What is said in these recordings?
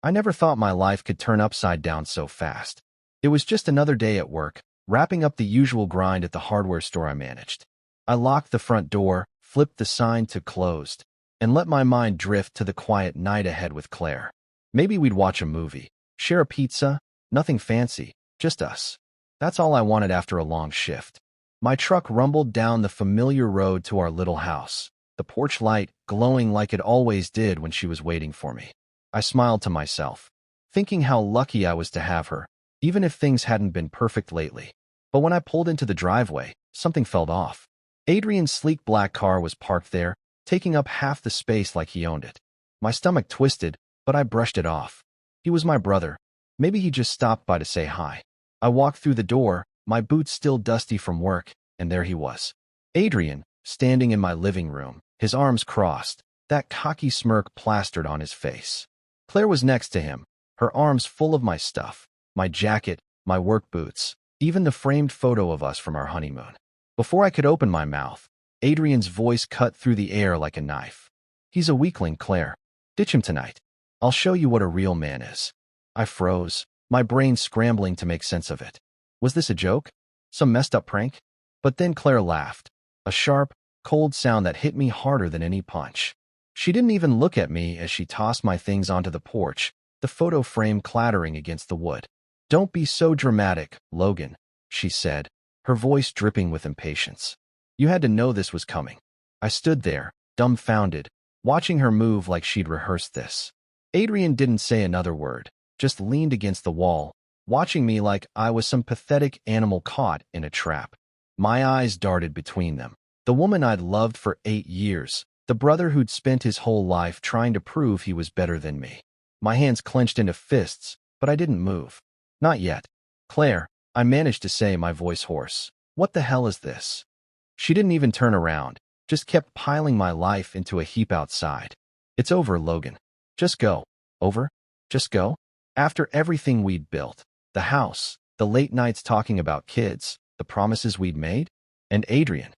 I never thought my life could turn upside down so fast. It was just another day at work, wrapping up the usual grind at the hardware store I managed. I locked the front door, flipped the sign to closed, and let my mind drift to the quiet night ahead with Claire. Maybe we'd watch a movie, share a pizza, nothing fancy, just us. That's all I wanted after a long shift. My truck rumbled down the familiar road to our little house, the porch light glowing like it always did when she was waiting for me. I smiled to myself, thinking how lucky I was to have her, even if things hadn't been perfect lately. But when I pulled into the driveway, something felt off. Adrian's sleek black car was parked there, taking up half the space like he owned it. My stomach twisted, but I brushed it off. He was my brother. Maybe he just stopped by to say hi. I walked through the door, my boots still dusty from work, and there he was. Adrian, standing in my living room, his arms crossed, that cocky smirk plastered on his face. Claire was next to him, her arms full of my stuff, my jacket, my work boots, even the framed photo of us from our honeymoon. Before I could open my mouth, Adrian's voice cut through the air like a knife. He's a weakling, Claire. Ditch him tonight. I'll show you what a real man is. I froze, my brain scrambling to make sense of it. Was this a joke? Some messed up prank? But then Claire laughed, a sharp, cold sound that hit me harder than any punch. She didn't even look at me as she tossed my things onto the porch, the photo frame clattering against the wood. "Don't be so dramatic, Logan," she said, her voice dripping with impatience. "You had to know this was coming." I stood there, dumbfounded, watching her move like she'd rehearsed this. Adrian didn't say another word, just leaned against the wall, watching me like I was some pathetic animal caught in a trap. My eyes darted between them. The woman I'd loved for 8 years, the brother who'd spent his whole life trying to prove he was better than me. My hands clenched into fists, but I didn't move. "Not yet. Claire," I managed to say, my voice hoarse. "What the hell is this?" She didn't even turn around, just kept piling my life into a heap outside. "It's over, Logan. Just go." "Over? Just go?" After everything we'd built, the house, the late nights talking about kids, the promises we'd made? And Adrian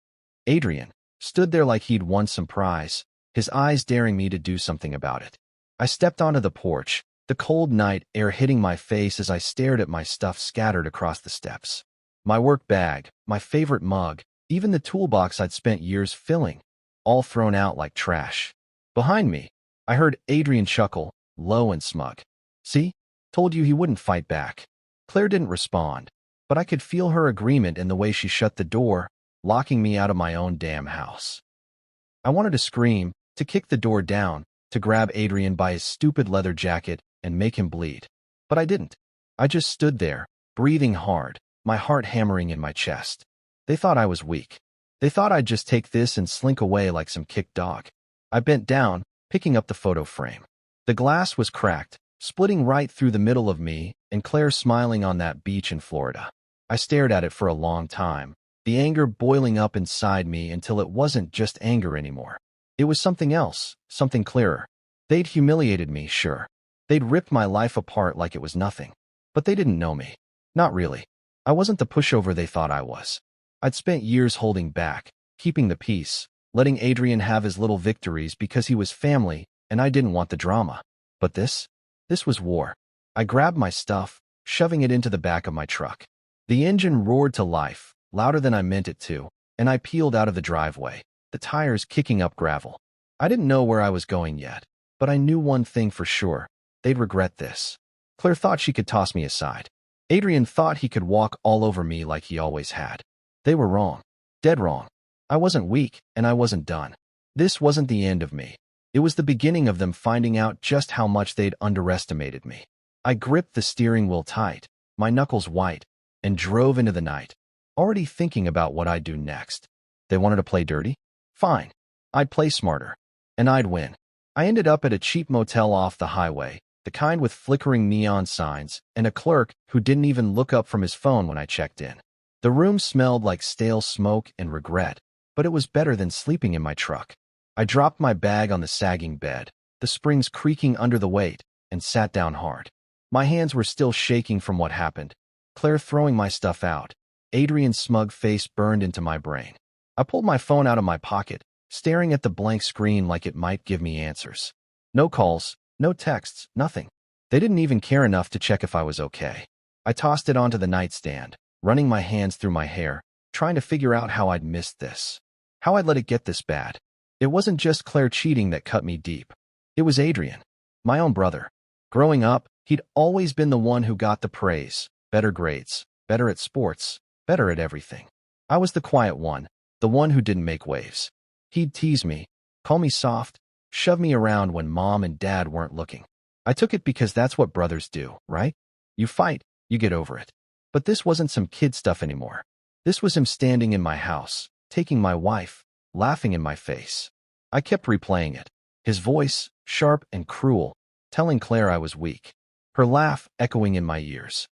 stood there like he'd won some prize, his eyes daring me to do something about it. I stepped onto the porch, the cold night air hitting my face as I stared at my stuff scattered across the steps. My work bag, my favorite mug, even the toolbox I'd spent years filling, all thrown out like trash. Behind me, I heard Adrian chuckle, low and smug. "See? Told you he wouldn't fight back." Claire didn't respond, but I could feel her agreement in the way she shut the door, locking me out of my own damn house. I wanted to scream, to kick the door down, to grab Adrian by his stupid leather jacket and make him bleed. But I didn't. I just stood there, breathing hard, my heart hammering in my chest. They thought I was weak. They thought I'd just take this and slink away like some kicked dog. I bent down, picking up the photo frame. The glass was cracked, splitting right through the middle of me and Claire smiling on that beach in Florida. I stared at it for a long time, the anger boiling up inside me until it wasn't just anger anymore. It was something else, something clearer. They'd humiliated me, sure. They'd ripped my life apart like it was nothing. But they didn't know me. Not really. I wasn't the pushover they thought I was. I'd spent years holding back, keeping the peace, letting Adrian have his little victories because he was family and I didn't want the drama. But this was war. I grabbed my stuff, shoving it into the back of my truck. The engine roared to life, louder than I meant it to, and I peeled out of the driveway, the tires kicking up gravel. I didn't know where I was going yet, but I knew one thing for sure. They'd regret this. Claire thought she could toss me aside. Adrian thought he could walk all over me like he always had. They were wrong. Dead wrong. I wasn't weak, and I wasn't done. This wasn't the end of me. It was the beginning of them finding out just how much they'd underestimated me. I gripped the steering wheel tight, my knuckles white, and drove into the night, already thinking about what I'd do next. They wanted to play dirty? Fine. I'd play smarter. And I'd win. I ended up at a cheap motel off the highway, the kind with flickering neon signs, and a clerk who didn't even look up from his phone when I checked in. The room smelled like stale smoke and regret, but it was better than sleeping in my truck. I dropped my bag on the sagging bed, the springs creaking under the weight, and sat down hard. My hands were still shaking from what happened. Claire throwing my stuff out. Adrian's smug face burned into my brain. I pulled my phone out of my pocket, staring at the blank screen like it might give me answers. No calls, no texts, nothing. They didn't even care enough to check if I was okay. I tossed it onto the nightstand, running my hands through my hair, trying to figure out how I'd missed this. How I'd let it get this bad. It wasn't just Claire cheating that cut me deep. It was Adrian, my own brother. Growing up, he'd always been the one who got the praise, better grades, better at sports, better at everything. I was the quiet one, the one who didn't make waves. He'd tease me, call me soft, shove me around when mom and dad weren't looking. I took it because that's what brothers do, right? You fight, you get over it. But this wasn't some kid stuff anymore. This was him standing in my house, taking my wife, laughing in my face. I kept replaying it. His voice, sharp and cruel, telling Claire I was weak. Her laugh echoing in my ears.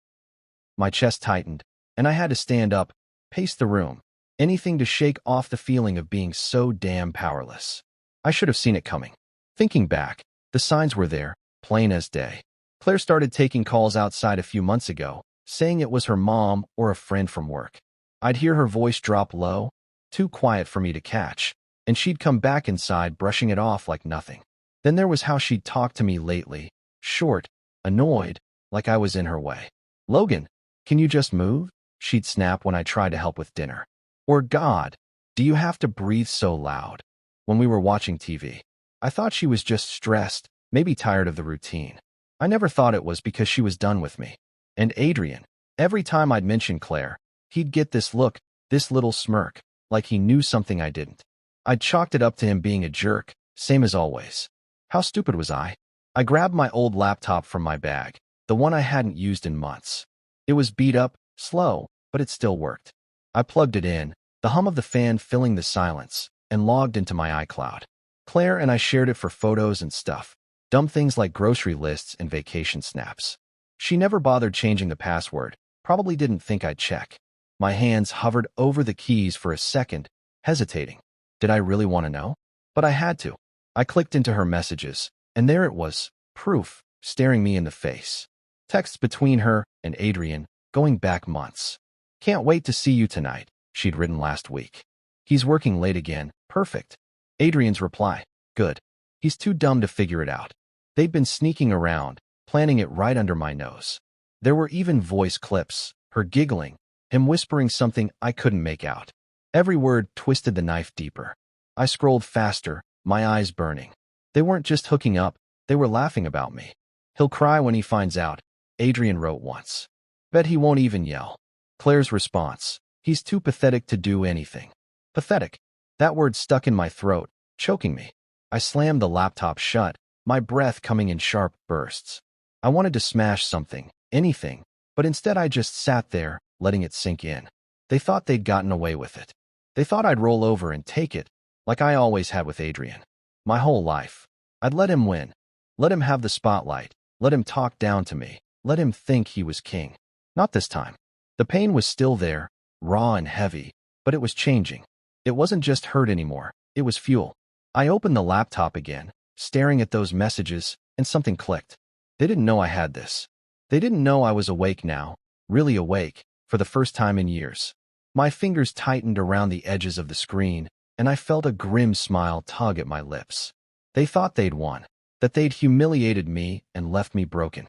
My chest tightened, and I had to stand up, pace the room, anything to shake off the feeling of being so damn powerless. I should have seen it coming. Thinking back, the signs were there, plain as day. Claire started taking calls outside a few months ago, saying it was her mom or a friend from work. I'd hear her voice drop low, too quiet for me to catch, and she'd come back inside brushing it off like nothing. Then there was how she'd talk to me lately, short, annoyed, like I was in her way. "Logan, can you just move?" she'd snap when I tried to help with dinner. Or, "God, do you have to breathe so loud?" When we were watching TV. I thought she was just stressed, maybe tired of the routine. I never thought it was because she was done with me. And Adrian, every time I'd mention Claire, he'd get this look, this little smirk, like he knew something I didn't. I'd chalked it up to him being a jerk, same as always. How stupid was I? I grabbed my old laptop from my bag, the one I hadn't used in months. It was beat up, slow, but it still worked. I plugged it in, the hum of the fan filling the silence, and logged into my iCloud. Claire and I shared it for photos and stuff, dumb things like grocery lists and vacation snaps. She never bothered changing the password, probably didn't think I'd check. My hands hovered over the keys for a second, hesitating. Did I really want to know? But I had to. I clicked into her messages, and there it was, proof, staring me in the face. Texts between her and Adrian, going back months. "Can't wait to see you tonight," she'd written last week. "He's working late again, perfect." Adrian's reply, "Good. He's too dumb to figure it out." They'd been sneaking around, planning it right under my nose. There were even voice clips, her giggling, him whispering something I couldn't make out. Every word twisted the knife deeper. I scrolled faster, my eyes burning. They weren't just hooking up, they were laughing about me. "He'll cry when he finds out," Adrian wrote once. "Bet he won't even yell." Claire's response, "He's too pathetic to do anything." Pathetic. That word stuck in my throat, choking me. I slammed the laptop shut, my breath coming in sharp bursts. I wanted to smash something, anything, but instead I just sat there, letting it sink in. They thought they'd gotten away with it. They thought I'd roll over and take it, like I always had with Adrian. My whole life. I'd let him win. Let him have the spotlight. Let him talk down to me. Let him think he was king. Not this time. The pain was still there, raw and heavy, but it was changing. It wasn't just hurt anymore. It was fuel. I opened the laptop again, staring at those messages, and something clicked. They didn't know I had this. They didn't know I was awake now, really awake, for the first time in years. My fingers tightened around the edges of the screen, and I felt a grim smile tug at my lips. They thought they'd won, that they'd humiliated me and left me broken.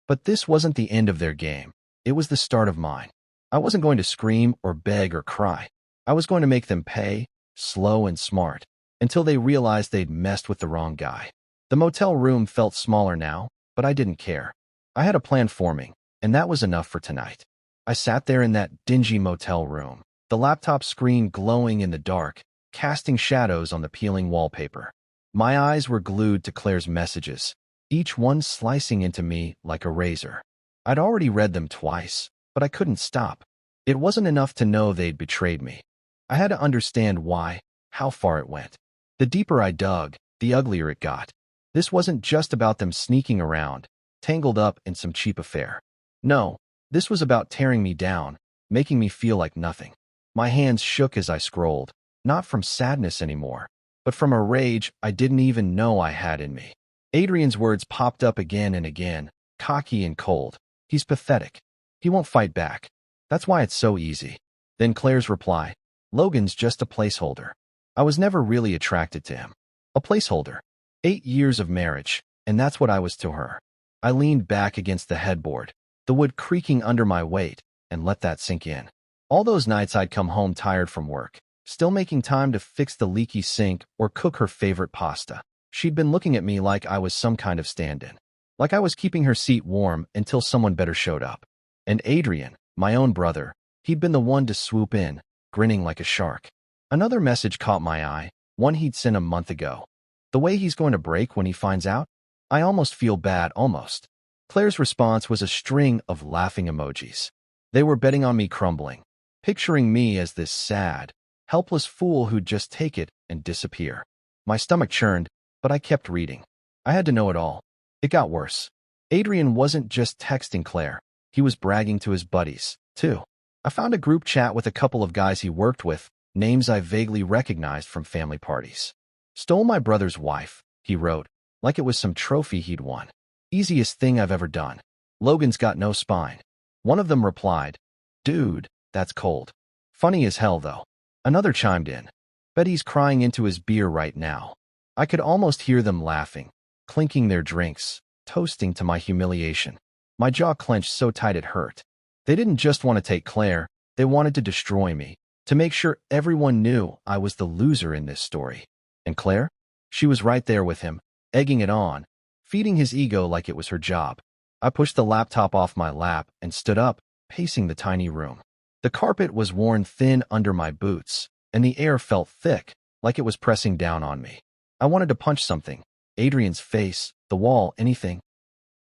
But this wasn't the end of their game. It was the start of mine. I wasn't going to scream or beg or cry. I was going to make them pay, slow and smart, until they realized they'd messed with the wrong guy. The motel room felt smaller now, but I didn't care. I had a plan forming, and that was enough for tonight. I sat there in that dingy motel room, the laptop screen glowing in the dark, casting shadows on the peeling wallpaper. My eyes were glued to Claire's messages, each one slicing into me like a razor. I'd already read them twice, but I couldn't stop. It wasn't enough to know they'd betrayed me. I had to understand why, how far it went. The deeper I dug, the uglier it got. This wasn't just about them sneaking around, tangled up in some cheap affair. No, this was about tearing me down, making me feel like nothing. My hands shook as I scrolled, not from sadness anymore, but from a rage I didn't even know I had in me. Adrian's words popped up again and again, cocky and cold. "He's pathetic. He won't fight back. That's why it's so easy." Then Claire's reply, "Logan's just a placeholder." I was never really attracted to him. A placeholder. 8 years of marriage, and that's what I was to her. I leaned back against the headboard, the wood creaking under my weight, and let that sink in. All those nights I'd come home tired from work, still making time to fix the leaky sink or cook her favorite pasta. She'd been looking at me like I was some kind of stand-in, like I was keeping her seat warm until someone better showed up. And Adrian, my own brother, he'd been the one to swoop in, grinning like a shark. Another message caught my eye, one he'd sent a month ago. The way he's going to break when he finds out? I almost feel bad, almost. Claire's response was a string of laughing emojis. They were betting on me crumbling, picturing me as this sad, helpless fool who'd just take it and disappear. My stomach churned, but I kept reading. I had to know it all. It got worse. Adrian wasn't just texting Claire. He was bragging to his buddies, too. I found a group chat with a couple of guys he worked with, names I vaguely recognized from family parties. Stole my brother's wife, he wrote, like it was some trophy he'd won. Easiest thing I've ever done. Logan's got no spine. One of them replied, dude, that's cold. Funny as hell, though. Another chimed in. Bet he's crying into his beer right now. I could almost hear them laughing, clinking their drinks, toasting to my humiliation. My jaw clenched so tight it hurt. They didn't just want to take Claire, they wanted to destroy me, to make sure everyone knew I was the loser in this story. And Claire? She was right there with him, egging it on, feeding his ego like it was her job. I pushed the laptop off my lap and stood up, pacing the tiny room. The carpet was worn thin under my boots, and the air felt thick, like it was pressing down on me. I wanted to punch something, Adrian's face, the wall, anything.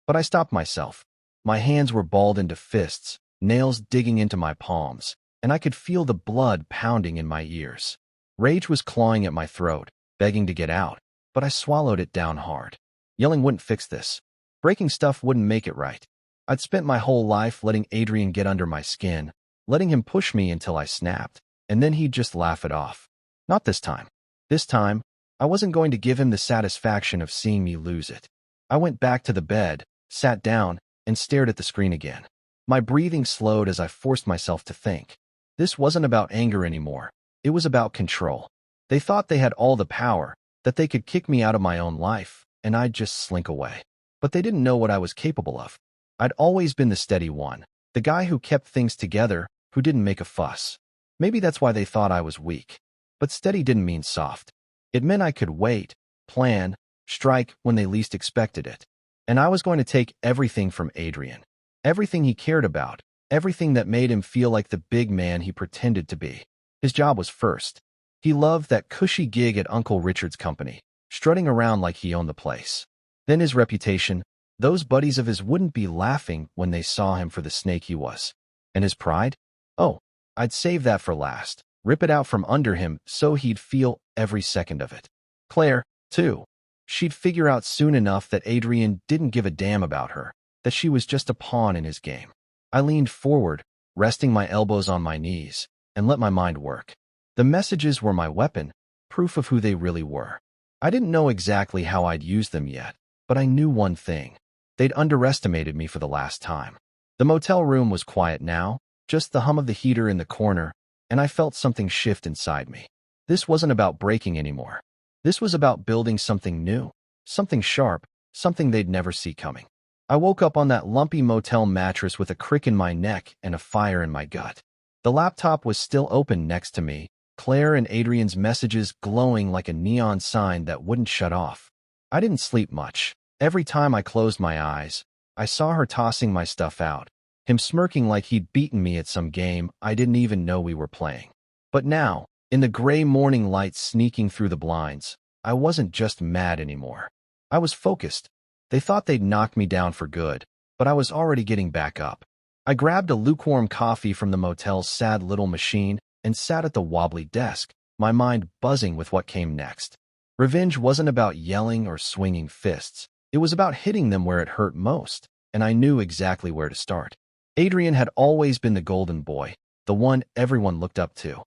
But I stopped myself. My hands were balled into fists, nails digging into my palms, and I could feel the blood pounding in my ears. Rage was clawing at my throat, begging to get out, but I swallowed it down hard. Yelling wouldn't fix this. Breaking stuff wouldn't make it right. I'd spent my whole life letting Adrian get under my skin, letting him push me until I snapped, and then he'd just laugh it off. Not this time. This time, I wasn't going to give him the satisfaction of seeing me lose it. I went back to the bed, sat down, and stared at the screen again. My breathing slowed as I forced myself to think. This wasn't about anger anymore. It was about control. They thought they had all the power, that they could kick me out of my own life, and I'd just slink away. But they didn't know what I was capable of. I'd always been the steady one, the guy who kept things together, who didn't make a fuss. Maybe that's why they thought I was weak. But steady didn't mean soft. It meant I could wait, plan, strike when they least expected it. And I was going to take everything from Adrian. Everything he cared about, everything that made him feel like the big man he pretended to be. His job was first. He loved that cushy gig at Uncle Richard's company, strutting around like he owned the place. Then his reputation, those buddies of his wouldn't be laughing when they saw him for the snake he was. And his pride? Oh, I'd save that for last, rip it out from under him so he'd feel every second of it. Claire, too. She'd figure out soon enough that Adrian didn't give a damn about her, that she was just a pawn in his game. I leaned forward, resting my elbows on my knees, and let my mind work. The messages were my weapon, proof of who they really were. I didn't know exactly how I'd use them yet, but I knew one thing. They'd underestimated me for the last time. The motel room was quiet now, just the hum of the heater in the corner, and I felt something shift inside me. This wasn't about breaking anymore. This was about building something new, something sharp, something they'd never see coming. I woke up on that lumpy motel mattress with a crick in my neck and a fire in my gut. The laptop was still open next to me, Claire and Adrian's messages glowing like a neon sign that wouldn't shut off. I didn't sleep much. Every time I closed my eyes, I saw her tossing my stuff out, him smirking like he'd beaten me at some game I didn't even know we were playing. But now, in the gray morning light sneaking through the blinds, I wasn't just mad anymore. I was focused. They thought they'd knock me down for good, but I was already getting back up. I grabbed a lukewarm coffee from the motel's sad little machine and sat at the wobbly desk, my mind buzzing with what came next. Revenge wasn't about yelling or swinging fists. It was about hitting them where it hurt most, and I knew exactly where to start. Adrian had always been the golden boy, the one everyone looked up to.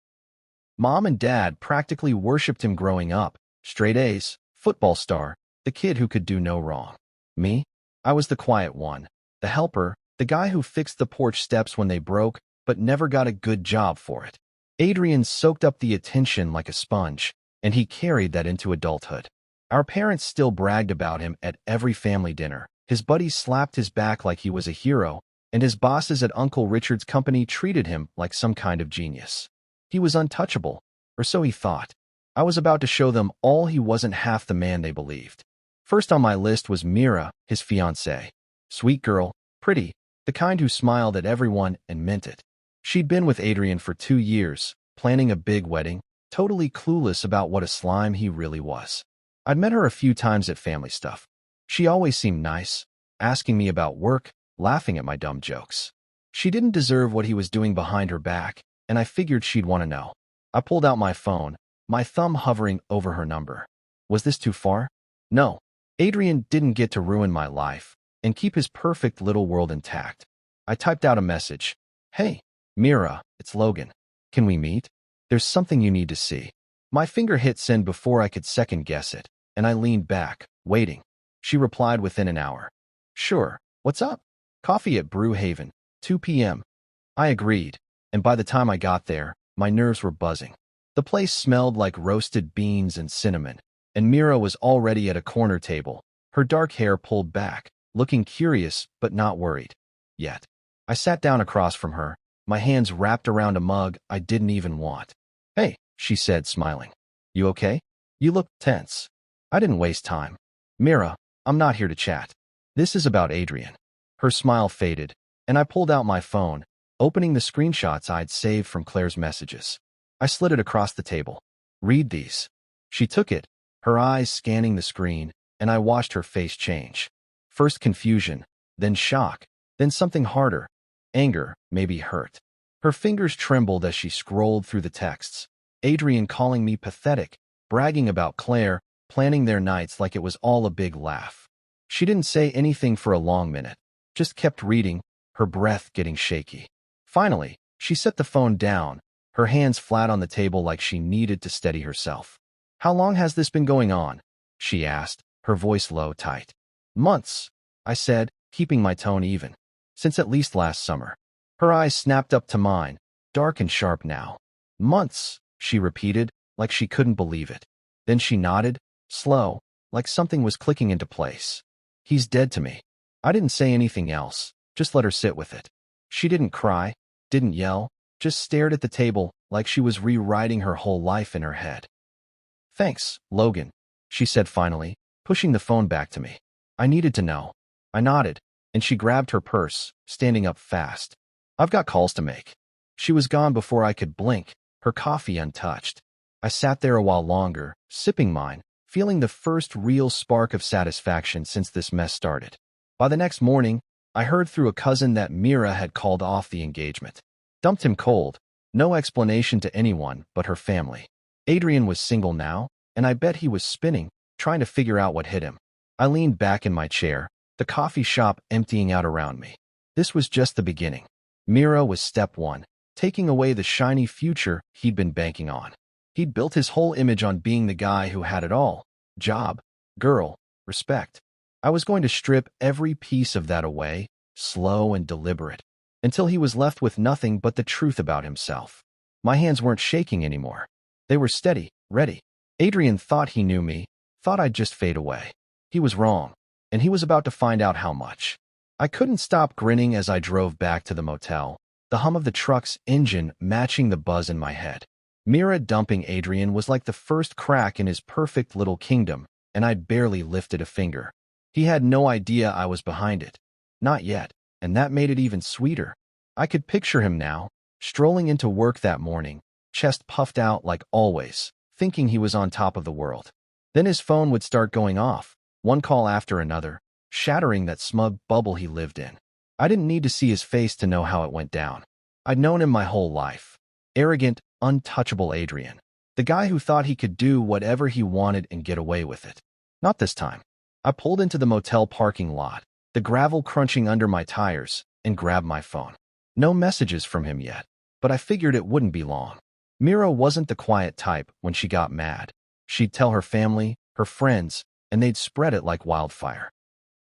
Mom and Dad practically worshipped him growing up. Straight A's, football star, the kid who could do no wrong. Me? I was the quiet one, the helper, the guy who fixed the porch steps when they broke, but never got a good job for it. Adrian soaked up the attention like a sponge, and he carried that into adulthood. Our parents still bragged about him at every family dinner, His buddies slapped his back like he was a hero, and his bosses at Uncle Richard's company treated him like some kind of genius. He was untouchable, or so he thought. I was about to show them all he wasn't half the man they believed. First on my list was Mira, his fiancée. Sweet girl, pretty, the kind who smiled at everyone and meant it. She'd been with Adrian for 2 years, planning a big wedding, totally clueless about what a slime he really was. I'd met her a few times at family stuff. She always seemed nice, asking me about work, laughing at my dumb jokes. She didn't deserve what he was doing behind her back, and I figured she'd want to know. I pulled out my phone, my thumb hovering over her number. Was this too far? No. Adrian didn't get to ruin my life and keep his perfect little world intact. I typed out a message. Hey, Mira, it's Logan. Can we meet? There's something you need to see. My finger hit send before I could second guess it, and I leaned back, waiting. She replied within an hour. Sure, what's up? Coffee at Brew Haven, 2 p.m. I agreed, and by the time I got there, my nerves were buzzing. The place smelled like roasted beans and cinnamon, and Mira was already at a corner table, her dark hair pulled back, looking curious but not worried. Yet. I sat down across from her, my hands wrapped around a mug I didn't even want. Hey, she said, smiling. You okay? You look tense. I didn't waste time. Mira, I'm not here to chat. This is about Adrian. Her smile faded, and I pulled out my phone, opening the screenshots I'd saved from Claire's messages. I slid it across the table. Read these. She took it, her eyes scanning the screen, and I watched her face change. First confusion, then shock, then something harder. Anger, maybe hurt. Her fingers trembled as she scrolled through the texts. Adrian calling me pathetic, bragging about Claire, planning their nights like it was all a big laugh. She didn't say anything for a long minute, just kept reading, her breath getting shaky. Finally, she set the phone down, her hands flat on the table like she needed to steady herself. How long has this been going on? She asked, her voice low, tight. Months, I said, keeping my tone even. Since at least last summer. Her eyes snapped up to mine, dark and sharp now. Months, she repeated, like she couldn't believe it. Then she nodded, slow, like something was clicking into place. He's dead to me. I didn't say anything else, just let her sit with it. She didn't cry, didn't yell, just stared at the table like she was rewriting her whole life in her head. Thanks, Logan, she said finally, pushing the phone back to me. I needed to know. I nodded, and she grabbed her purse, standing up fast. I've got calls to make. She was gone before I could blink, her coffee untouched. I sat there a while longer, sipping mine, feeling the first real spark of satisfaction since this mess started. By the next morning, I heard through a cousin that Mira had called off the engagement. Dumped him cold, no explanation to anyone but her family. Adrian was single now, and I bet he was spinning, trying to figure out what hit him. I leaned back in my chair, the coffee shop emptying out around me. This was just the beginning. Mira was step one, taking away the shiny future he'd been banking on. He'd built his whole image on being the guy who had it all. Job, girl, respect. I was going to strip every piece of that away, slow and deliberate, until he was left with nothing but the truth about himself. My hands weren't shaking anymore. They were steady, ready. Adrian thought he knew me, thought I'd just fade away. He was wrong, and he was about to find out how much. I couldn't stop grinning as I drove back to the motel, the hum of the truck's engine matching the buzz in my head. Mira dumping Adrian was like the first crack in his perfect little kingdom, and I'd barely lifted a finger. He had no idea I was behind it. Not yet, and that made it even sweeter. I could picture him now, strolling into work that morning, chest puffed out like always, thinking he was on top of the world. Then his phone would start going off, one call after another, shattering that smug bubble he lived in. I didn't need to see his face to know how it went down. I'd known him my whole life. Arrogant, untouchable Adrian. The guy who thought he could do whatever he wanted and get away with it. Not this time. I pulled into the motel parking lot, the gravel crunching under my tires, and grabbed my phone. No messages from him yet, but I figured it wouldn't be long. Mira wasn't the quiet type when she got mad. She'd tell her family, her friends, and they'd spread it like wildfire.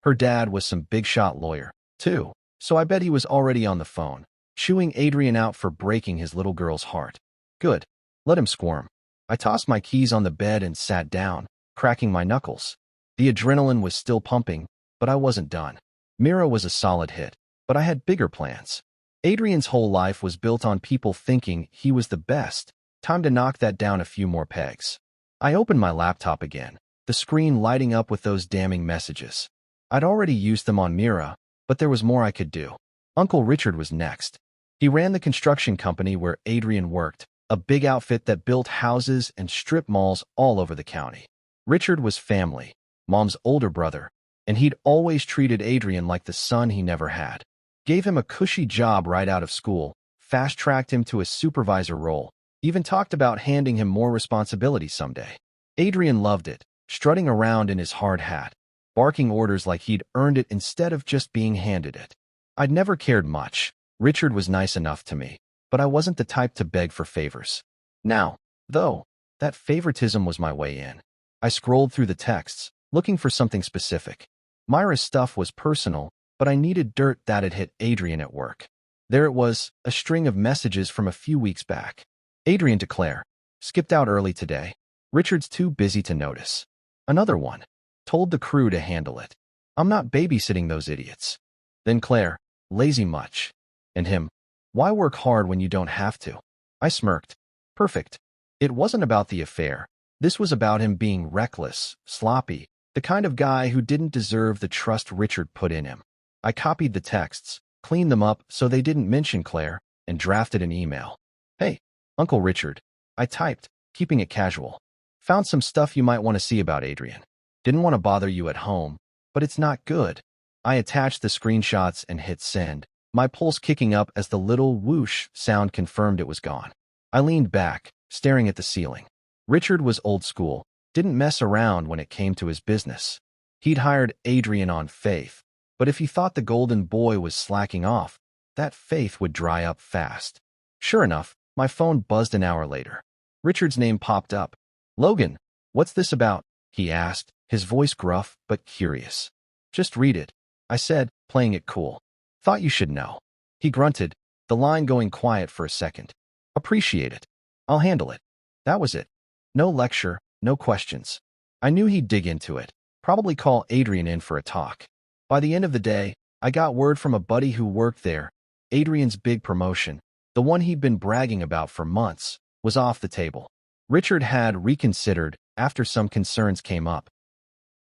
Her dad was some big-shot lawyer, too, so I bet he was already on the phone, chewing Adrian out for breaking his little girl's heart. Good. Let him squirm. I tossed my keys on the bed and sat down, cracking my knuckles. The adrenaline was still pumping, but I wasn't done. Mira was a solid hit, but I had bigger plans. Adrian's whole life was built on people thinking he was the best. Time to knock that down a few more pegs. I opened my laptop again, the screen lighting up with those damning messages. I'd already used them on Mira, but there was more I could do. Uncle Richard was next. He ran the construction company where Adrian worked, a big outfit that built houses and strip malls all over the county. Richard was family, Mom's older brother, and he'd always treated Adrian like the son he never had. Gave him a cushy job right out of school, fast-tracked him to a supervisor role, even talked about handing him more responsibility someday. Adrian loved it, strutting around in his hard hat, barking orders like he'd earned it instead of just being handed it. I'd never cared much. Richard was nice enough to me, but I wasn't the type to beg for favors. Now, though, that favoritism was my way in. I scrolled through the texts, looking for something specific. Myra's stuff was personal, but I needed dirt that had hit Adrian at work. There it was, a string of messages from a few weeks back. Adrian to Claire. Skipped out early today. Richard's too busy to notice. Another one. Told the crew to handle it. I'm not babysitting those idiots. Then Claire. Lazy much. And him. Why work hard when you don't have to? I smirked. Perfect. It wasn't about the affair. This was about him being reckless, sloppy, the kind of guy who didn't deserve the trust Richard put in him. I copied the texts, cleaned them up so they didn't mention Claire, and drafted an email. Hey, Uncle Richard. I typed, keeping it casual. Found some stuff you might want to see about Adrian. Didn't want to bother you at home, but it's not good. I attached the screenshots and hit send, my pulse kicking up as the little whoosh sound confirmed it was gone. I leaned back, staring at the ceiling. Richard was old school, didn't mess around when it came to his business. He'd hired Adrian on faith, but if he thought the golden boy was slacking off, that faith would dry up fast. Sure enough, my phone buzzed an hour later. Richard's name popped up. Logan, what's this about? He asked, his voice gruff but curious. Just read it, I said, playing it cool. Thought you should know. He grunted, the line going quiet for a second. Appreciate it. I'll handle it. That was it. No lecture, no questions. I knew he'd dig into it, probably call Adrian in for a talk. By the end of the day, I got word from a buddy who worked there. Adrian's big promotion, the one he'd been bragging about for months, was off the table. Richard had reconsidered after some concerns came up.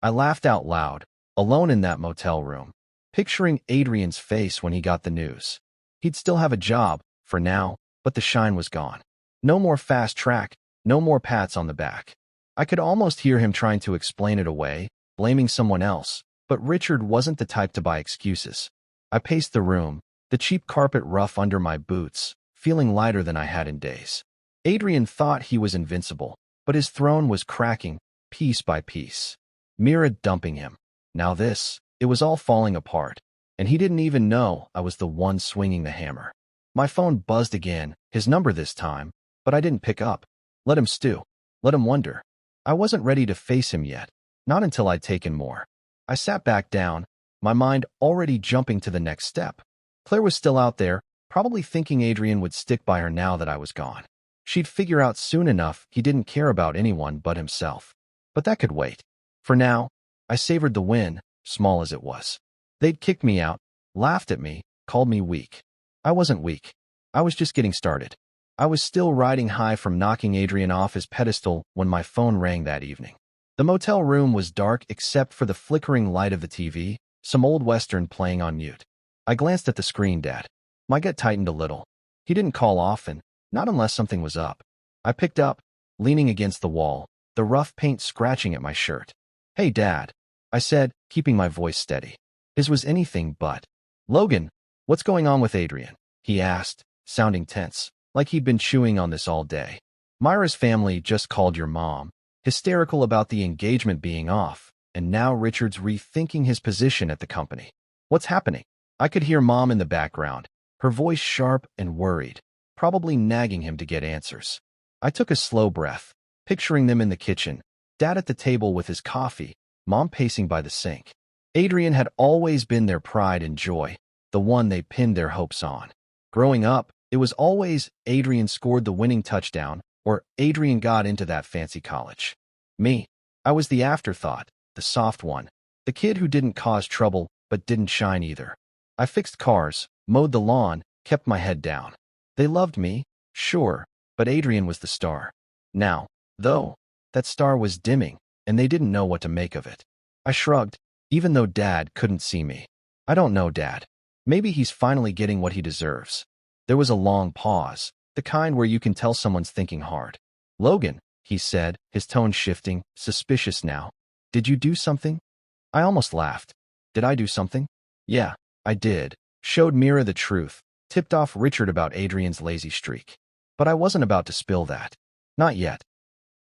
I laughed out loud, alone in that motel room, picturing Adrian's face when he got the news. He'd still have a job, for now, but the shine was gone. No more fast track, no more pats on the back. I could almost hear him trying to explain it away, blaming someone else, but Richard wasn't the type to buy excuses. I paced the room, the cheap carpet rough under my boots, feeling lighter than I had in days. Adrian thought he was invincible, but his throne was cracking, piece by piece. Mira dumping him. Now this, it was all falling apart, and he didn't even know I was the one swinging the hammer. My phone buzzed again, his number this time, but I didn't pick up. Let him stew. Let him wonder. I wasn't ready to face him yet, not until I'd taken more. I sat back down, my mind already jumping to the next step. Claire was still out there, probably thinking Adrian would stick by her now that I was gone. She'd figure out soon enough he didn't care about anyone but himself. But that could wait. For now, I savored the win, small as it was. They'd kicked me out, laughed at me, called me weak. I wasn't weak. I was just getting started. I was still riding high from knocking Adrian off his pedestal when my phone rang that evening. The motel room was dark except for the flickering light of the TV, some old western playing on mute. I glanced at the screen, Dad. My gut tightened a little. He didn't call often, not unless something was up. I picked up, leaning against the wall, the rough paint scratching at my shirt. Hey, Dad, I said, keeping my voice steady. His was anything but. Logan, what's going on with Adrian? He asked, sounding tense, like he'd been chewing on this all day. Myra's family just called your mom, hysterical about the engagement being off, and now Richard's rethinking his position at the company. What's happening? I could hear Mom in the background, her voice sharp and worried, probably nagging him to get answers. I took a slow breath, picturing them in the kitchen, Dad at the table with his coffee, Mom pacing by the sink. Adrian had always been their pride and joy, the one they pinned their hopes on. Growing up, it was always Adrian scored the winning touchdown, or Adrian got into that fancy college. Me, I was the afterthought, the soft one, The kid who didn't cause trouble but didn't shine either. I fixed cars, mowed the lawn, kept my head down. They loved me, sure, but Adrian was the star. Now, though, that star was dimming, and they didn't know what to make of it. I shrugged, even though Dad couldn't see me. I don't know, Dad. Maybe he's finally getting what he deserves. There was a long pause, the kind where you can tell someone's thinking hard. Logan, he said, his tone shifting, suspicious now. Did you do something? I almost laughed. Did I do something? Yeah, I did. Showed Mira the truth. Tipped off Richard about Adrian's lazy streak. But I wasn't about to spill that. Not yet.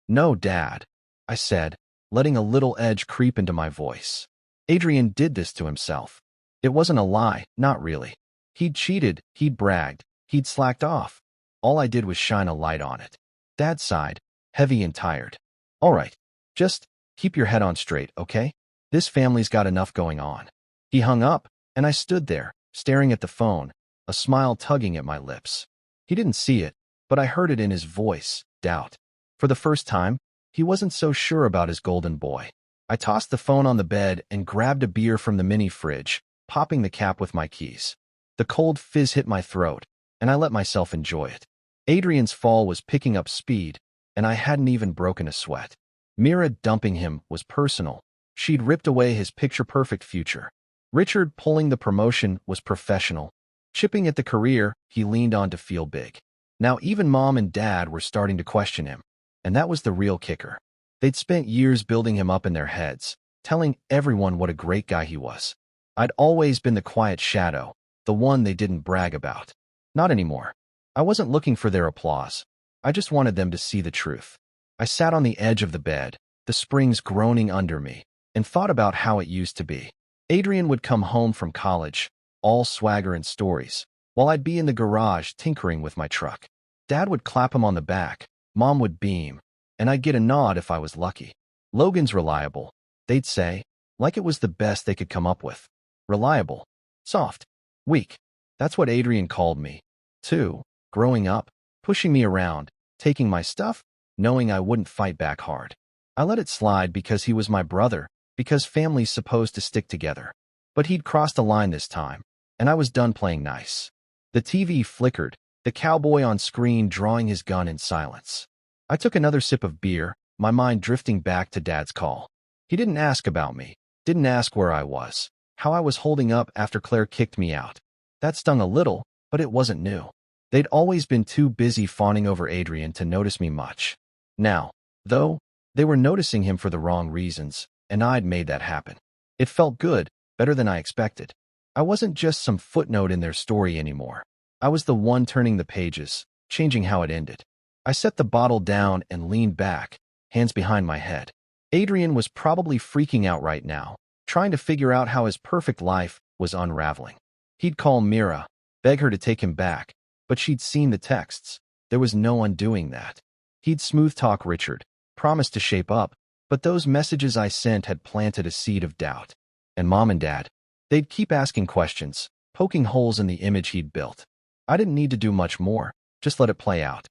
No, Dad, I said, letting a little edge creep into my voice. Adrian did this to himself. It wasn't a lie, not really. He'd cheated, he'd bragged, he'd slacked off. All I did was shine a light on it. Dad sighed, heavy and tired. All right, just keep your head on straight, okay? This family's got enough going on. He hung up, and I stood there, staring at the phone, a smile tugging at my lips. He didn't see it, but I heard it in his voice, doubt. For the first time, he wasn't so sure about his golden boy. I tossed the phone on the bed and grabbed a beer from the mini fridge, popping the cap with my keys. The cold fizz hit my throat, and I let myself enjoy it. Adrian's fall was picking up speed, and I hadn't even broken a sweat. Mira dumping him was personal. She'd ripped away his picture-perfect future. Richard pulling the promotion was professional. Chipping at the career he leaned on to feel big. Now even Mom and Dad were starting to question him. And that was the real kicker. They'd spent years building him up in their heads, telling everyone what a great guy he was. I'd always been the quiet shadow, the one they didn't brag about. Not anymore. I wasn't looking for their applause. I just wanted them to see the truth. I sat on the edge of the bed, the springs groaning under me, and thought about how it used to be. Adrian would come home from college, all swagger and stories, while I'd be in the garage tinkering with my truck. Dad would clap him on the back, Mom would beam, and I'd get a nod if I was lucky. Logan's reliable, they'd say, like it was the best they could come up with. Reliable. Soft. Weak. That's what Adrian called me, too, growing up, pushing me around, taking my stuff, knowing I wouldn't fight back hard. I let it slide because he was my brother, because family's supposed to stick together. But he'd crossed a line this time, and I was done playing nice. The TV flickered, the cowboy on screen drawing his gun in silence. I took another sip of beer, my mind drifting back to Dad's call. He didn't ask about me, didn't ask where I was, how I was holding up after Claire kicked me out. That stung a little, but it wasn't new. They'd always been too busy fawning over Adrian to notice me much. Now, though, they were noticing him for the wrong reasons, and I'd made that happen. It felt good, better than I expected. I wasn't just some footnote in their story anymore. I was the one turning the pages, changing how it ended. I set the bottle down and leaned back, hands behind my head. Adrian was probably freaking out right now, trying to figure out how his perfect life was unraveling. He'd call Mira, beg her to take him back, but she'd seen the texts. There was no undoing that. He'd smooth-talk Richard, promised to shape up, but those messages I sent had planted a seed of doubt. And Mom and Dad, they'd keep asking questions, poking holes in the image he'd built. I didn't need to do much more, just let it play out.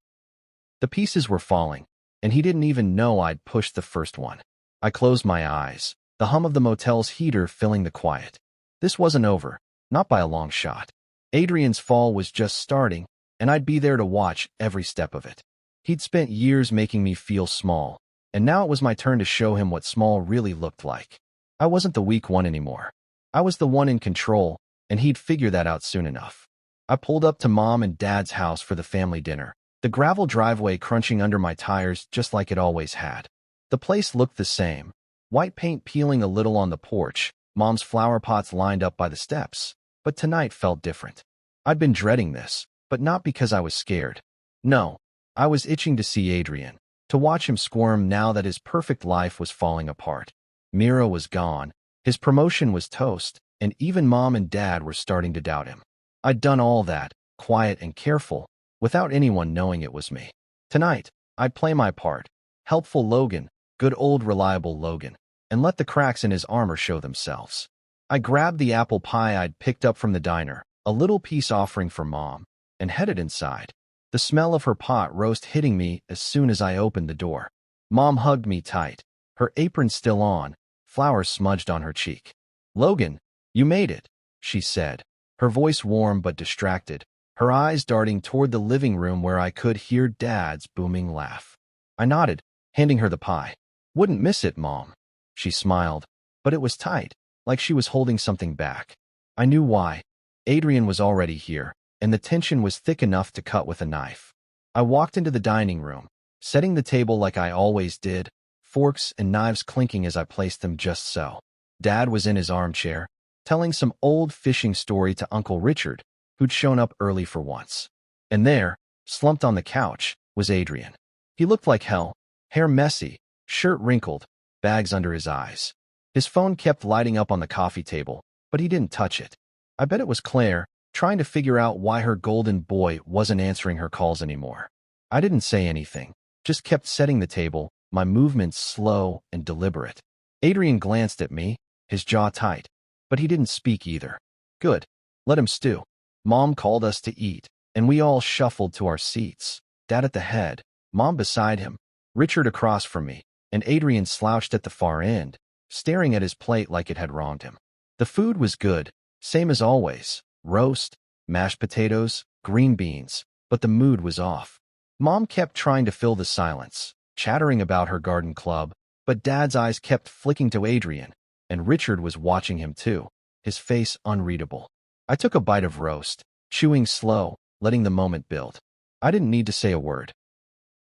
The pieces were falling, and he didn't even know I'd pushed the first one. I closed my eyes, the hum of the motel's heater filling the quiet. This wasn't over, not by a long shot. Adrian's fall was just starting, and I'd be there to watch every step of it. He'd spent years making me feel small, and now it was my turn to show him what small really looked like. I wasn't the weak one anymore. I was the one in control, and he'd figure that out soon enough. I pulled up to Mom and Dad's house for the family dinner, the gravel driveway crunching under my tires just like it always had. The place looked the same, white paint peeling a little on the porch, Mom's flower pots lined up by the steps, but tonight felt different. I'd been dreading this, but not because I was scared. No, I was itching to see Adrian, to watch him squirm now that his perfect life was falling apart. Mira was gone, his promotion was toast, and even Mom and Dad were starting to doubt him. I'd done all that, quiet and careful, without anyone knowing it was me. Tonight, I'd play my part, helpful Logan, good old reliable Logan, and let the cracks in his armor show themselves. I grabbed the apple pie I'd picked up from the diner, a little piece offering for Mom, and headed inside. The smell of her pot roast hitting me as soon as I opened the door. Mom hugged me tight, her apron still on, flour smudged on her cheek. "Logan, you made it," she said, her voice warm but distracted, her eyes darting toward the living room where I could hear Dad's booming laugh. I nodded, handing her the pie. "Wouldn't miss it, Mom." She smiled, but it was tight, like she was holding something back. I knew why. Adrian was already here, and the tension was thick enough to cut with a knife. I walked into the dining room, setting the table like I always did, forks and knives clinking as I placed them just so. Dad was in his armchair, telling some old fishing story to Uncle Richard, who'd shown up early for once. And there, slumped on the couch, was Adrian. He looked like hell, hair messy, shirt wrinkled, bags under his eyes. His phone kept lighting up on the coffee table, but he didn't touch it. I bet it was Claire, trying to figure out why her golden boy wasn't answering her calls anymore. I didn't say anything, just kept setting the table, my movements slow and deliberate. Adrian glanced at me, his jaw tight, but he didn't speak either. Good. Let him stew. Mom called us to eat, and we all shuffled to our seats. Dad at the head, Mom beside him, Richard across from me, and Adrian slouched at the far end, staring at his plate like it had wronged him. The food was good, same as always. Roast, mashed potatoes, green beans, but the mood was off. Mom kept trying to fill the silence, chattering about her garden club, but Dad's eyes kept flicking to Adrian, and Richard was watching him too, his face unreadable. I took a bite of roast, chewing slow, letting the moment build. I didn't need to say a word.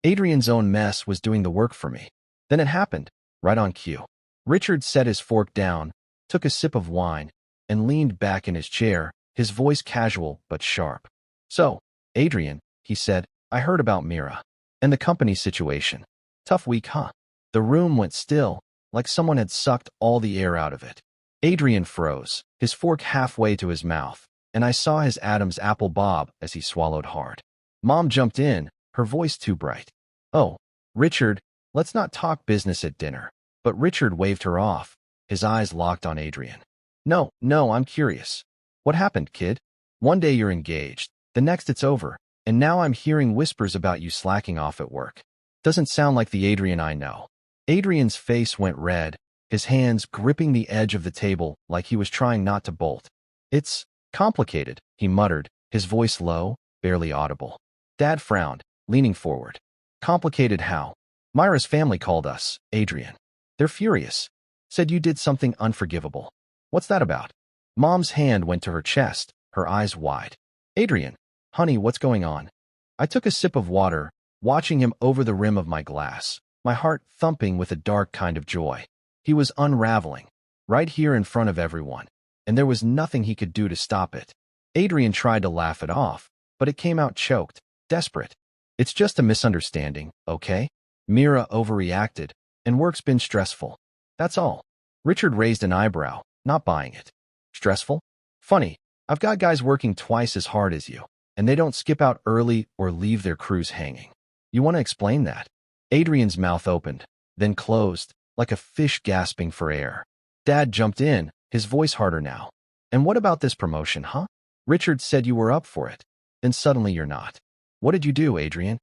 Adrian's own mess was doing the work for me. Then it happened, right on cue. Richard set his fork down, took a sip of wine, and leaned back in his chair, his voice casual but sharp. "So, Adrian," he said, "I heard about Mira and the company situation. Tough week, huh?" The room went still, like someone had sucked all the air out of it. Adrian froze, his fork halfway to his mouth, and I saw his Adam's apple bob as he swallowed hard. Mom jumped in, her voice too bright. "Oh, Richard, let's not talk business at dinner." But Richard waved her off, his eyes locked on Adrian. No, I'm curious. What happened, kid? One day you're engaged, the next it's over, and now I'm hearing whispers about you slacking off at work. Doesn't sound like the Adrian I know." Adrian's face went red, his hands gripping the edge of the table like he was trying not to bolt. "It's complicated," he muttered, his voice low, barely audible. Dad frowned, leaning forward. "Complicated how?" "Myra's family called us, Adrian. They're furious. Said you did something unforgivable." "What's that about?" Mom's hand went to her chest, her eyes wide. "Adrian, honey, what's going on?" I took a sip of water, watching him over the rim of my glass, my heart thumping with a dark kind of joy. He was unraveling, right here in front of everyone, and there was nothing he could do to stop it. Adrian tried to laugh it off, but it came out choked, desperate. "It's just a misunderstanding, okay? Mira overreacted, and work's been stressful. That's all." Richard raised an eyebrow, not buying it. "Stressful? Funny, I've got guys working twice as hard as you, and they don't skip out early or leave their crews hanging. You want to explain that?" Adrian's mouth opened, then closed, like a fish gasping for air. Dad jumped in, his voice harder now. "And what about this promotion, huh? Richard said you were up for it. Then suddenly you're not. What did you do, Adrian?"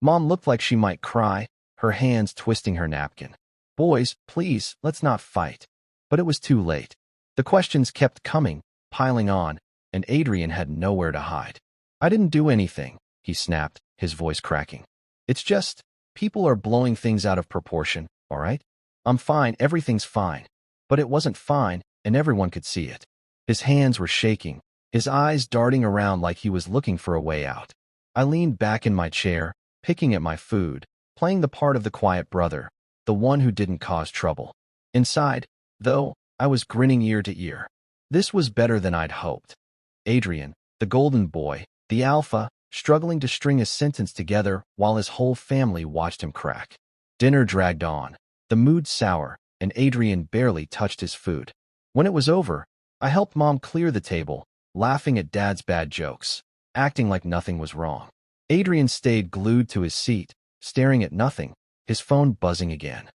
Mom looked like she might cry, her hands twisting her napkin. "Boys, please, let's not fight." But it was too late. The questions kept coming, piling on, and Adrian had nowhere to hide. "I didn't do anything," he snapped, his voice cracking. "It's just, people are blowing things out of proportion, all right? I'm fine, everything's fine." But it wasn't fine, and everyone could see it. His hands were shaking, his eyes darting around like he was looking for a way out. I leaned back in my chair, picking at my food, playing the part of the quiet brother, the one who didn't cause trouble. Inside, though, I was grinning ear to ear. This was better than I'd hoped. Adrian, the golden boy, the alpha, struggling to string a sentence together while his whole family watched him crack. Dinner dragged on, the mood sour, and Adrian barely touched his food. When it was over, I helped Mom clear the table, laughing at Dad's bad jokes, acting like nothing was wrong. Adrian stayed glued to his seat, staring at nothing, his phone buzzing again.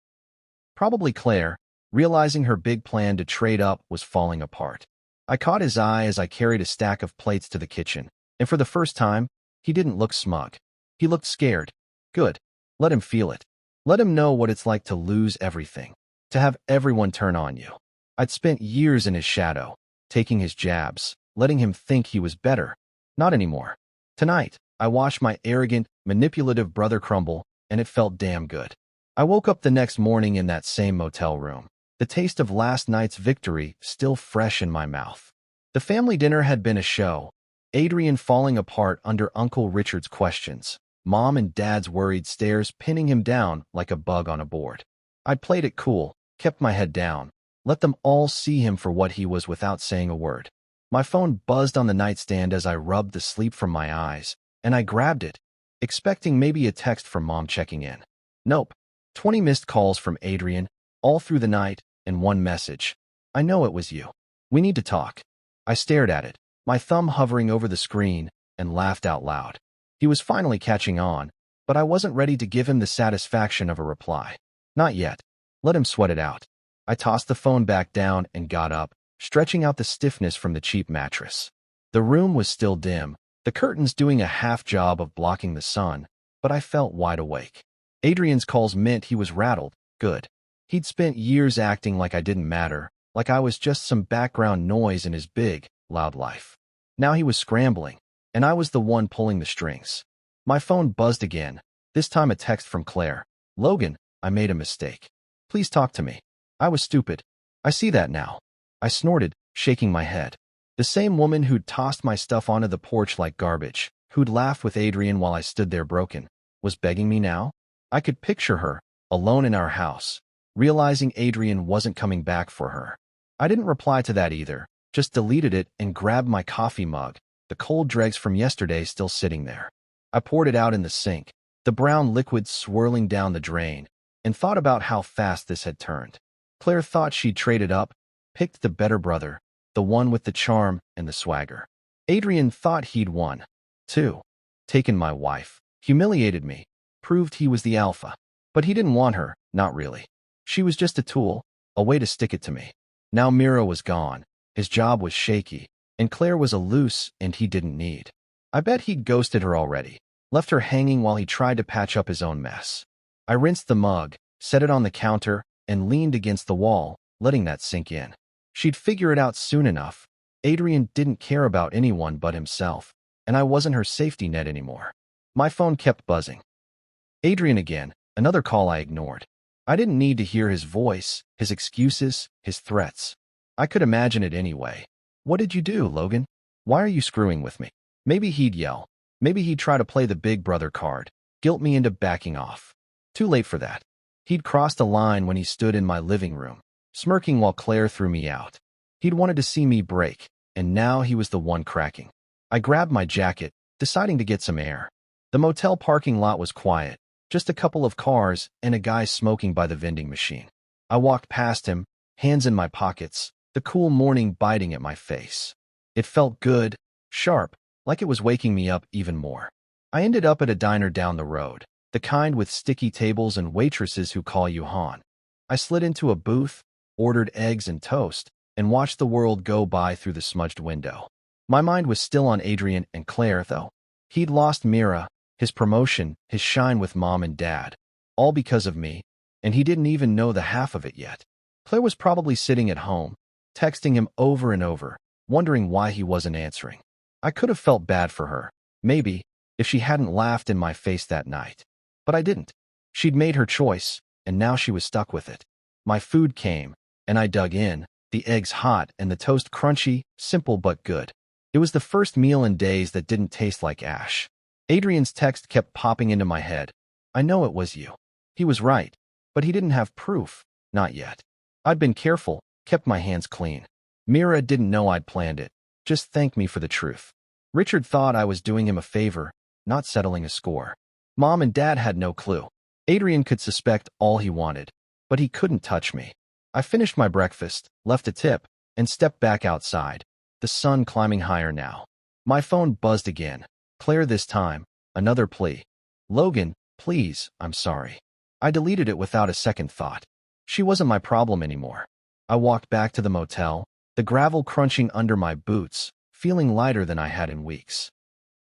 Probably Claire, realizing her big plan to trade up was falling apart. I caught his eye as I carried a stack of plates to the kitchen, and for the first time, he didn't look smug. He looked scared. Good. Let him feel it. Let him know what it's like to lose everything. To have everyone turn on you. I'd spent years in his shadow, taking his jabs, letting him think he was better. Not anymore. Tonight, I watched my arrogant, manipulative brother crumble, and it felt damn good. I woke up the next morning in that same motel room, the taste of last night's victory still fresh in my mouth. The family dinner had been a show, Adrian falling apart under Uncle Richard's questions, Mom and Dad's worried stares pinning him down like a bug on a board. I'd played it cool, kept my head down, let them all see him for what he was without saying a word. My phone buzzed on the nightstand as I rubbed the sleep from my eyes, and I grabbed it, expecting maybe a text from Mom checking in. Nope. 20 missed calls from Adrian, all through the night, and one message. I know it was you. We need to talk. I stared at it, my thumb hovering over the screen, and laughed out loud. He was finally catching on, but I wasn't ready to give him the satisfaction of a reply. Not yet. Let him sweat it out. I tossed the phone back down and got up, stretching out the stiffness from the cheap mattress. The room was still dim, the curtains doing a half job of blocking the sun, but I felt wide awake. Adrian's calls meant he was rattled. Good. He'd spent years acting like I didn't matter, like I was just some background noise in his big, loud life. Now he was scrambling, and I was the one pulling the strings. My phone buzzed again, this time a text from Claire. Logan, I made a mistake. Please talk to me. I was stupid. I see that now. I snorted, shaking my head. The same woman who'd tossed my stuff onto the porch like garbage, who'd laughed with Adrian while I stood there broken, was begging me now? I could picture her, alone in our house, realizing Adrian wasn't coming back for her. I didn't reply to that either, just deleted it and grabbed my coffee mug, the cold dregs from yesterday still sitting there. I poured it out in the sink, the brown liquid swirling down the drain, and thought about how fast this had turned. Claire thought she'd traded up, picked the better brother, the one with the charm and the swagger. Adrian thought he'd won, too. Taken my wife, humiliated me, proved he was the alpha. But he didn't want her, not really. She was just a tool, a way to stick it to me. Now Mira was gone, his job was shaky, and Claire was a loose and he didn't need. I bet he'd ghosted her already, left her hanging while he tried to patch up his own mess. I rinsed the mug, set it on the counter, and leaned against the wall, letting that sink in. She'd figure it out soon enough. Adrian didn't care about anyone but himself, and I wasn't her safety net anymore. My phone kept buzzing. Adrian again, another call I ignored. I didn't need to hear his voice, his excuses, his threats. I could imagine it anyway. What did you do, Logan? Why are you screwing with me? Maybe he'd yell. Maybe he'd try to play the big brother card, guilt me into backing off. Too late for that. He'd crossed a line when he stood in my living room, smirking while Claire threw me out. He'd wanted to see me break, and now he was the one cracking. I grabbed my jacket, deciding to get some air. The motel parking lot was quiet, just a couple of cars and a guy smoking by the vending machine. I walked past him, hands in my pockets, the cool morning biting at my face. It felt good, sharp, like it was waking me up even more. I ended up at a diner down the road, the kind with sticky tables and waitresses who call you hon. I slid into a booth, ordered eggs and toast, and watched the world go by through the smudged window. My mind was still on Adrian and Claire, though. He'd lost Mira, his promotion, his shine with Mom and Dad, all because of me, and he didn't even know the half of it yet. Claire was probably sitting at home, texting him over and over, wondering why he wasn't answering. I could have felt bad for her, maybe, if she hadn't laughed in my face that night. But I didn't. She'd made her choice, and now she was stuck with it. My food came, and I dug in, the eggs hot and the toast crunchy, simple but good. It was the first meal in days that didn't taste like ash. Adrian's text kept popping into my head. I know it was you. He was right, but he didn't have proof, not yet. I'd been careful, kept my hands clean. Mira didn't know I'd planned it, just thanked me for the truth. Richard thought I was doing him a favor, not settling a score. Mom and Dad had no clue. Adrian could suspect all he wanted, but he couldn't touch me. I finished my breakfast, left a tip, and stepped back outside, the sun climbing higher now. My phone buzzed again. Claire this time, another plea. Logan, please, I'm sorry. I deleted it without a second thought. She wasn't my problem anymore. I walked back to the motel, the gravel crunching under my boots, feeling lighter than I had in weeks.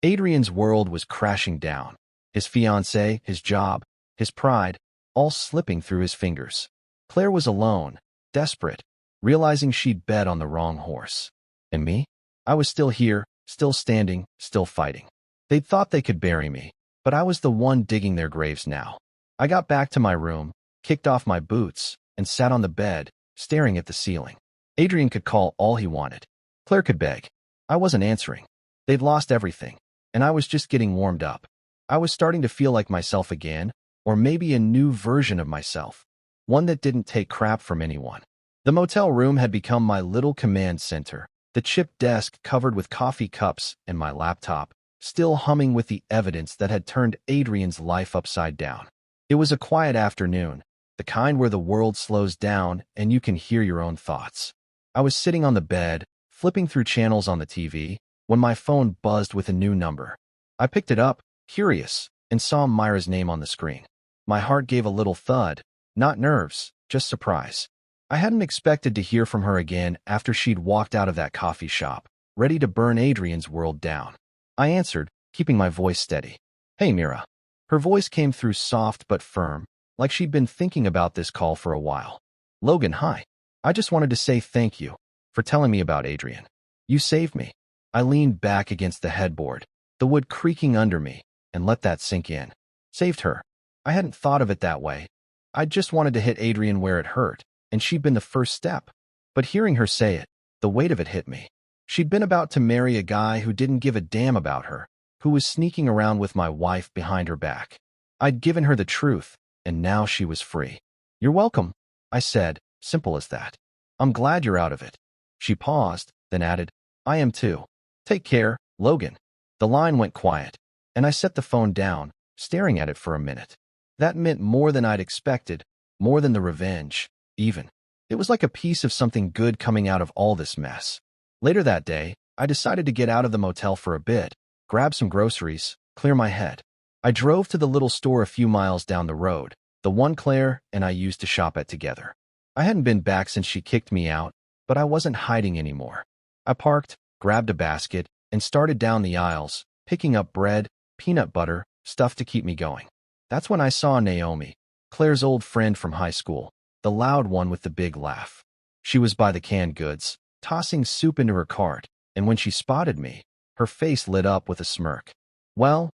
Adrian's world was crashing down. His fiancée, his job, his pride, all slipping through his fingers. Claire was alone, desperate, realizing she'd bet on the wrong horse. And me? I was still here, still standing, still fighting. They'd thought they could bury me, but I was the one digging their graves now. I got back to my room, kicked off my boots, and sat on the bed, staring at the ceiling. Adrian could call all he wanted. Claire could beg. I wasn't answering. They'd lost everything, and I was just getting warmed up. I was starting to feel like myself again, or maybe a new version of myself, one that didn't take crap from anyone. The motel room had become my little command center, the chipped desk covered with coffee cups and my laptop, still humming with the evidence that had turned Adrian's life upside down. It was a quiet afternoon, the kind where the world slows down and you can hear your own thoughts. I was sitting on the bed, flipping through channels on the TV, when my phone buzzed with a new number. I picked it up, curious, and saw Myra's name on the screen. My heart gave a little thud, not nerves, just surprise. I hadn't expected to hear from her again after she'd walked out of that coffee shop, ready to burn Adrian's world down. I answered, keeping my voice steady. "Hey, Mira." Her voice came through soft but firm, like she'd been thinking about this call for a while. "Logan, hi. I just wanted to say thank you for telling me about Adrian. You saved me." I leaned back against the headboard, the wood creaking under me, and let that sink in. Saved her. I hadn't thought of it that way. I just wanted to hit Adrian where it hurt, and she'd been the first step. But hearing her say it, the weight of it hit me. She'd been about to marry a guy who didn't give a damn about her, who was sneaking around with my wife behind her back. I'd given her the truth, and now she was free. "You're welcome," I said, simple as that. "I'm glad you're out of it." She paused, then added, "I am too. Take care, Logan." The line went quiet, and I set the phone down, staring at it for a minute. That meant more than I'd expected, more than the revenge, even. It was like a piece of something good coming out of all this mess. Later that day, I decided to get out of the motel for a bit, grab some groceries, clear my head. I drove to the little store a few miles down the road, the one Claire and I used to shop at together. I hadn't been back since she kicked me out, but I wasn't hiding anymore. I parked, grabbed a basket, and started down the aisles, picking up bread, peanut butter, stuff to keep me going. That's when I saw Naomi, Claire's old friend from high school, the loud one with the big laugh. She was by the canned goods, tossing soup into her cart, and when she spotted me, her face lit up with a smirk. Well,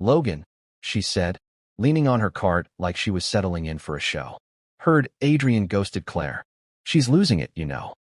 Logan," she said, leaning on her cart like she was settling in for a show. "Heard Adrian ghosted Claire. She's losing it, you know."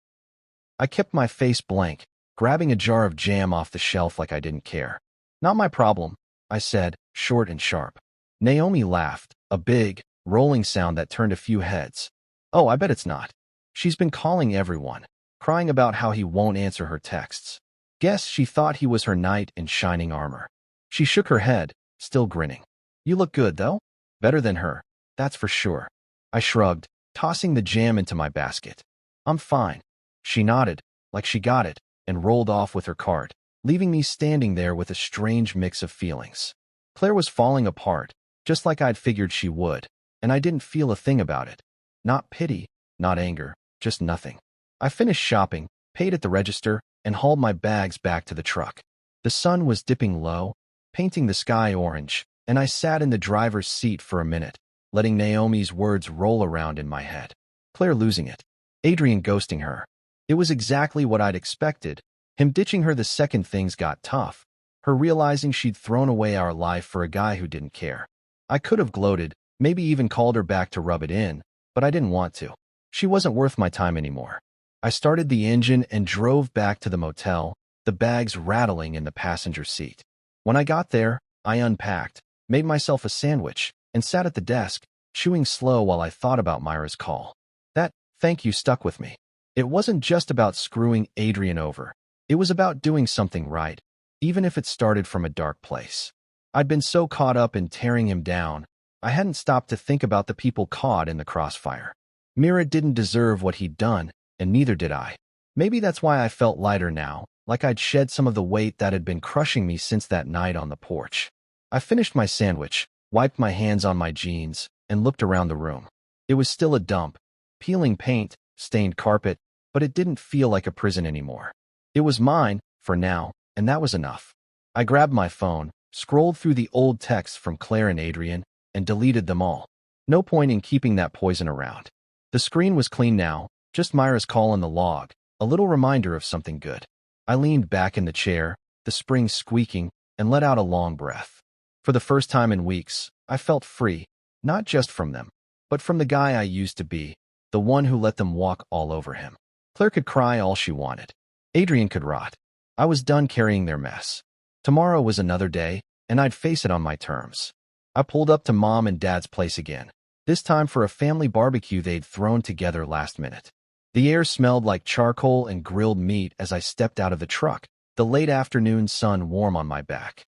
I kept my face blank, grabbing a jar of jam off the shelf like I didn't care. "Not my problem," I said, short and sharp. Naomi laughed, a big, rolling sound that turned a few heads. "Oh, I bet it's not. She's been calling everyone, crying about how he won't answer her texts. Guess she thought he was her knight in shining armor." She shook her head, still grinning. "You look good, though. Better than her, that's for sure." I shrugged, tossing the jam into my basket. "I'm fine." She nodded, like she got it, and rolled off with her cart, leaving me standing there with a strange mix of feelings. Claire was falling apart, just like I'd figured she would, and I didn't feel a thing about it. Not pity, not anger, just nothing. I finished shopping, paid at the register, and hauled my bags back to the truck. The sun was dipping low, painting the sky orange, and I sat in the driver's seat for a minute, letting Naomi's words roll around in my head. Claire losing it. Adrian ghosting her. It was exactly what I'd expected, him ditching her the second things got tough, her realizing she'd thrown away our life for a guy who didn't care. I could have gloated, maybe even called her back to rub it in, but I didn't want to. She wasn't worth my time anymore. I started the engine and drove back to the motel, the bags rattling in the passenger seat. When I got there, I unpacked, made myself a sandwich, and sat at the desk, chewing slow while I thought about Myra's call. That thank you stuck with me. It wasn't just about screwing Adrian over. It was about doing something right, even if it started from a dark place. I'd been so caught up in tearing him down, I hadn't stopped to think about the people caught in the crossfire. Mira didn't deserve what he'd done, and neither did I. Maybe that's why I felt lighter now, like I'd shed some of the weight that had been crushing me since that night on the porch. I finished my sandwich, wiped my hands on my jeans, and looked around the room. It was still a dump, peeling paint, stained carpet, but it didn't feel like a prison anymore. It was mine, for now, and that was enough. I grabbed my phone, scrolled through the old texts from Claire and Adrian, and deleted them all. No point in keeping that poison around. The screen was clean now, just Myra's call in the log, a little reminder of something good. I leaned back in the chair, the springs squeaking, and let out a long breath. For the first time in weeks, I felt free, not just from them, but from the guy I used to be, the one who let them walk all over him. Claire could cry all she wanted. Adrian could rot. I was done carrying their mess. Tomorrow was another day, and I'd face it on my terms. I pulled up to Mom and Dad's place again, this time for a family barbecue they'd thrown together last minute. The air smelled like charcoal and grilled meat as I stepped out of the truck, the late afternoon sun warm on my back.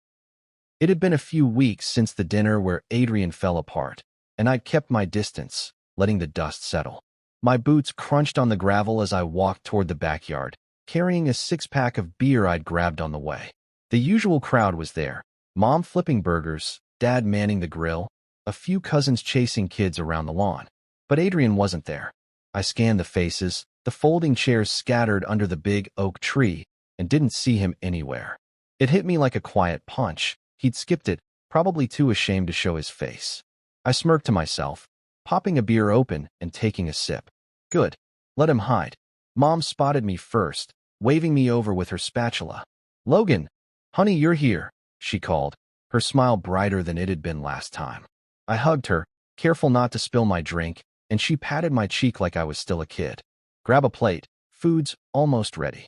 It had been a few weeks since the dinner where Adrian fell apart, and I'd kept my distance, letting the dust settle. My boots crunched on the gravel as I walked toward the backyard, carrying a six-pack of beer I'd grabbed on the way. The usual crowd was there, Mom flipping burgers, Dad manning the grill, a few cousins chasing kids around the lawn. But Adrian wasn't there. I scanned the faces, the folding chairs scattered under the big oak tree, and didn't see him anywhere. It hit me like a quiet punch. He'd skipped it, probably too ashamed to show his face. I smirked to myself, popping a beer open and taking a sip. Good. Let him hide. Mom spotted me first, waving me over with her spatula. "Logan, honey, you're here," she called, her smile brighter than it had been last time. I hugged her, careful not to spill my drink, and she patted my cheek like I was still a kid. "Grab a plate. Food's almost ready."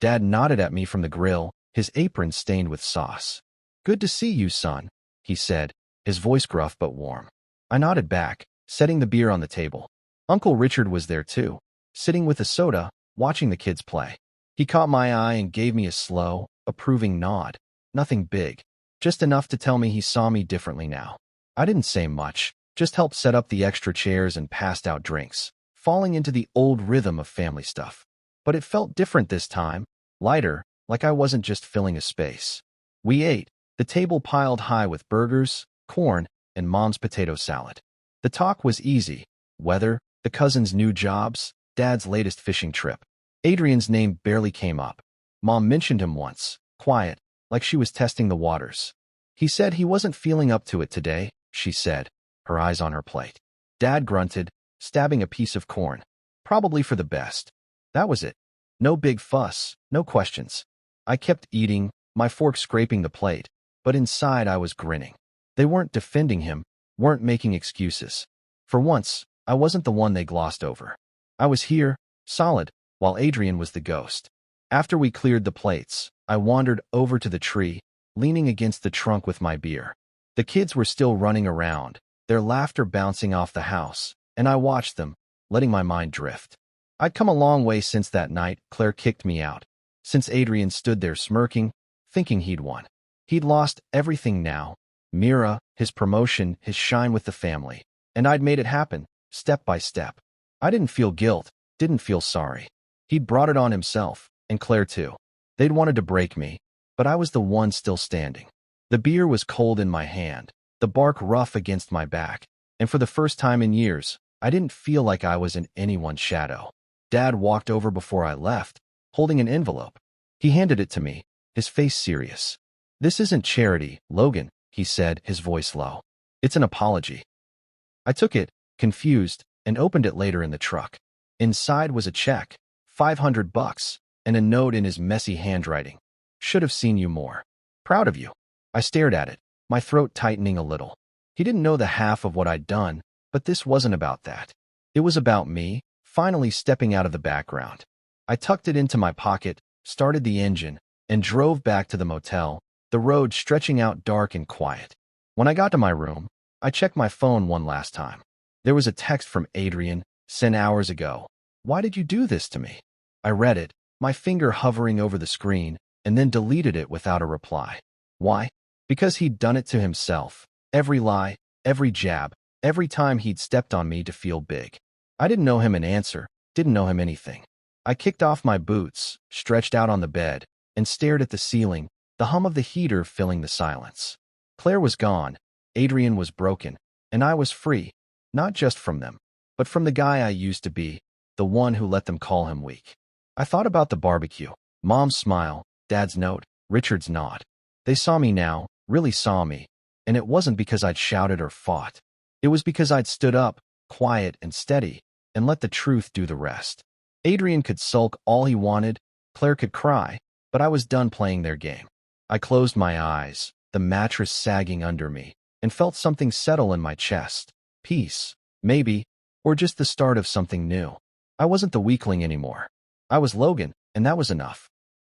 Dad nodded at me from the grill, his apron stained with sauce. "Good to see you, son," he said, his voice gruff but warm. I nodded back, setting the beer on the table. Uncle Richard was there too, sitting with a soda, watching the kids play. He caught my eye and gave me a slow, approving nod. Nothing big, just enough to tell me he saw me differently now. I didn't say much, just helped set up the extra chairs and passed out drinks, falling into the old rhythm of family stuff. But it felt different this time, lighter, like I wasn't just filling a space. We ate, the table piled high with burgers, corn, and Mom's potato salad. The talk was easy. Weather, the cousins' new jobs, Dad's latest fishing trip. Adrian's name barely came up. Mom mentioned him once, quiet, like she was testing the waters. "He said he wasn't feeling up to it today," she said, her eyes on her plate. Dad grunted, stabbing a piece of corn. "Probably for the best." That was it. No big fuss, no questions. I kept eating, my fork scraping the plate, but inside I was grinning. They weren't defending him, weren't making excuses. For once, I wasn't the one they glossed over. I was here, solid, while Adrian was the ghost. After we cleared the plates, I wandered over to the tree, leaning against the trunk with my beer. The kids were still running around, their laughter bouncing off the house, and I watched them, letting my mind drift. I'd come a long way since that night Claire kicked me out, since Adrian stood there smirking, thinking he'd won. He'd lost everything now, Mira, his promotion, his shine with the family, and I'd made it happen, step by step. I didn't feel guilt, didn't feel sorry. He'd brought it on himself, and Claire too. They'd wanted to break me, but I was the one still standing. The beer was cold in my hand, the bark rough against my back, and for the first time in years, I didn't feel like I was in anyone's shadow. Dad walked over before I left, holding an envelope. He handed it to me, his face serious. "This isn't charity, Logan," he said, his voice low. "It's an apology." I took it, confused, and opened it later in the truck. Inside was a check, $500, and a note in his messy handwriting. "Should have seen you more. Proud of you." I stared at it, my throat tightening a little. He didn't know the half of what I'd done, but this wasn't about that. It was about me, finally stepping out of the background. I tucked it into my pocket, started the engine, and drove back to the motel, the road stretching out dark and quiet. When I got to my room, I checked my phone one last time. There was a text from Adrian, sent hours ago. "Why did you do this to me?" I read it, my finger hovering over the screen, and then deleted it without a reply. Why? Because he'd done it to himself. Every lie, every jab, every time he'd stepped on me to feel big. I didn't know him an answer, didn't know him anything. I kicked off my boots, stretched out on the bed, and stared at the ceiling, the hum of the heater filling the silence. Claire was gone, Adrian was broken, and I was free, not just from them, but from the guy I used to be, the one who let them call him weak. I thought about the barbecue, Mom's smile, Dad's note, Richard's nod. They saw me now, really saw me, and it wasn't because I'd shouted or fought. It was because I'd stood up, quiet and steady, and let the truth do the rest. Adrian could sulk all he wanted, Claire could cry, but I was done playing their game. I closed my eyes, the mattress sagging under me, and felt something settle in my chest. Peace, maybe, or just the start of something new. I wasn't the weakling anymore. I was Logan, and that was enough.